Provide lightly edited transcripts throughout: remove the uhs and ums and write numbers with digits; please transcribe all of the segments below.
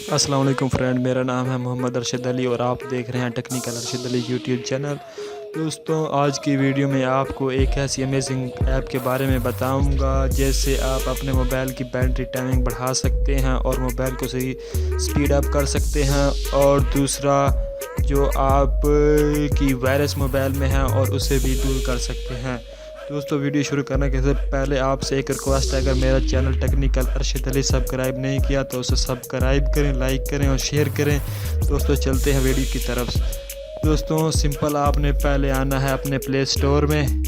अस्सलाम वालेकुम फ्रेंड, मेरा नाम है मोहम्मद अरशद अली और आप देख रहे हैं technical Arshad Ali YouTube channel. दोस्तों, आज की वीडियो में आपको एक ऐसी अमेजिंग ऐप के बारे में बताऊंगा जैसे आप अपने मोबाइल की बैटरी टाइमिंग बढ़ा सकते हैं और मोबाइल को सही स्पीड अप कर सकते हैं। और दूसरा, जो आप की वायरस मोबाइल में है और उसे भी दूर कर सकते हैं। दोस्तों, वीडियो शुरू करने के पहले आपसे एक रिक्वेस्ट है, अगर मेरा channel technical Arshad Ali subscribe नहीं किया तो उसे सब्सक्राइब करें, लाइक करें और शेयर करें। दोस्तों, चलते हैं वीडियो की तरफ। दोस्तों, सिंपल आपने पहले आना है अपने प्ले स्टोर में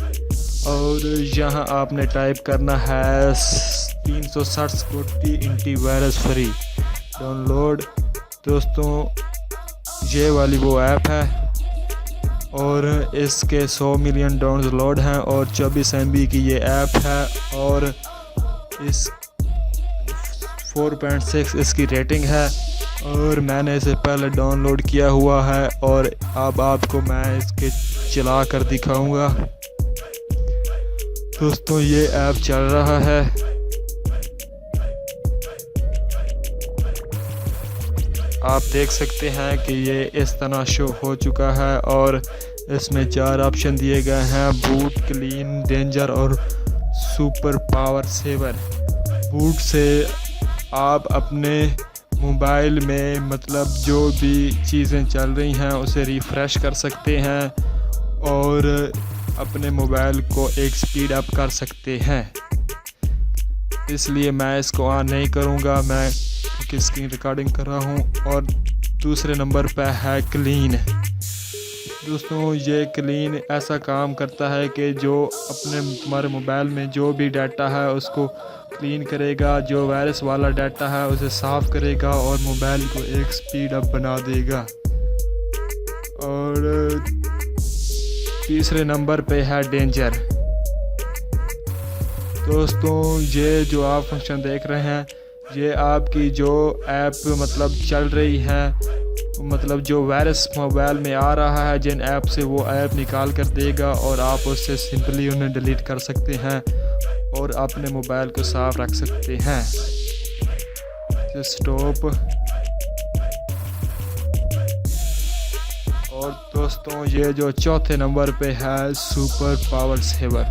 और यहाँ आपने टाइप करना है 360 security anti virus free download. दोस्तों, ये वाली वो ऐप है और इसके 100 मिलियन डाउनलोड हैं और 24 MB की ये ऐप है और इस 4.6 इसकी रेटिंग है और मैंने इसे पहले डाउनलोड किया हुआ है और अब आपको मैं इसके चला कर दिखाऊंगा। दोस्तों, ये ऐप चल रहा है। आप देख सकते हैं कि ये इस तरह शो हो चुका है और इसमें 4 ऑप्शन दिए गए हैं: बूट, क्लीन, डेंजर और सुपर पावर सेवर। बूट से आप अपने मोबाइल में मतलब जो भी चीज़ें चल रही हैं उसे रिफ़्रेश कर सकते हैं और अपने मोबाइल को एक स्पीड अप कर सकते हैं। इसलिए मैं इसको ऑन नहीं करूँगा, मैं की स्क्रीन रिकॉर्डिंग कर रहा हूँ। और दूसरे नंबर पर है क्लीन। दोस्तों, ये क्लीन ऐसा काम करता है कि जो अपने तुम्हारे मोबाइल में जो भी डाटा है उसको क्लीन करेगा, जो वायरस वाला डाटा है उसे साफ़ करेगा और मोबाइल को एक स्पीड अप बना देगा। और तीसरे नंबर पे है डेंजर। दोस्तों, ये जो आप फंक्शन देख रहे हैं, ये आपकी जो ऐप मतलब चल रही है, मतलब जो वायरस मोबाइल में आ रहा है, जिन ऐप से वो ऐप निकाल कर देगा और आप उससे सिंपली उन्हें डिलीट कर सकते हैं और अपने मोबाइल को साफ रख सकते हैं। स्टॉप। और दोस्तों, ये जो चौथे नंबर पे है super power saver.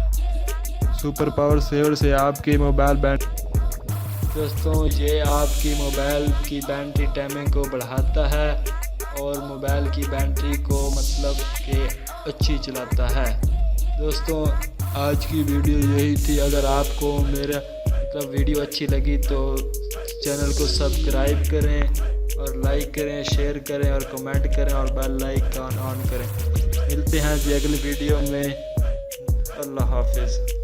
Super power saver से आपकी मोबाइल दोस्तों, ये आपकी मोबाइल की बैटरी टाइमिंग को बढ़ाता है और मोबाइल की बैटरी को मतलब कि अच्छी चलाता है। दोस्तों, आज की वीडियो यही थी। अगर आपको मेरा मतलब वीडियो अच्छी लगी तो चैनल को सब्सक्राइब करें और लाइक करें, शेयर करें और कमेंट करें और बेल आइकन ऑन करें। मिलते हैं जी अगली वीडियो में। अल्लाह हाफिज़।